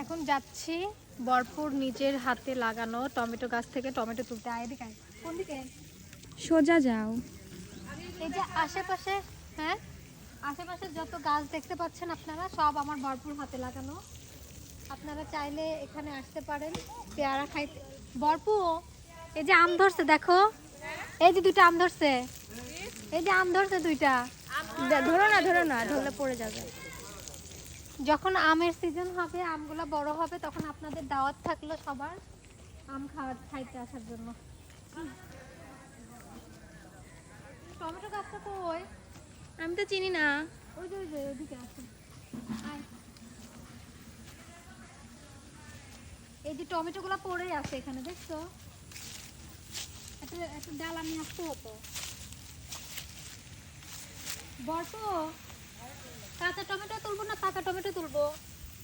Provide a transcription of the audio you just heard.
এখন যাচ্ছি ভরপুর নিজের হাতে লাগানো টমেটো গাছ থেকে টমেটো তুলতে। এদিকে কোন দিকে? সোজা যাও। এই যে আশেপাশে, হ্যাঁ আশেপাশে যত গাছ দেখতে পাচ্ছেন আপনারা সব আমার ভরপুর হাতে লাগানো। আপনারা চাইলে এখানে আসতে পারেন পেয়ারা খাইতে। ভরপুর এই যে আম ধরছে দেখো, এই যে দুইটা আম ধরছে, এই যে আম ধরছে দুইটা। ধরো না ধরলে পড়ে যাবে। যখন আমের সিজন হবে, আমগুলো বড় হবে, তখন আপনাদের দাওয়াত থাকলো সবার আম খাইতে আসার জন্য। টমেটো গাছটা তো ওই, আমি তো চিনি না। ওই যে ওইদিকে আছে। এই যে টমেটো গুলা পড়েই আছে এখানে, দেখছো? একটা ডাল আমি আসতে হতো। বর্ত কাঁচা টমেটো তুলবো না পাকা টমেটো তুলবো?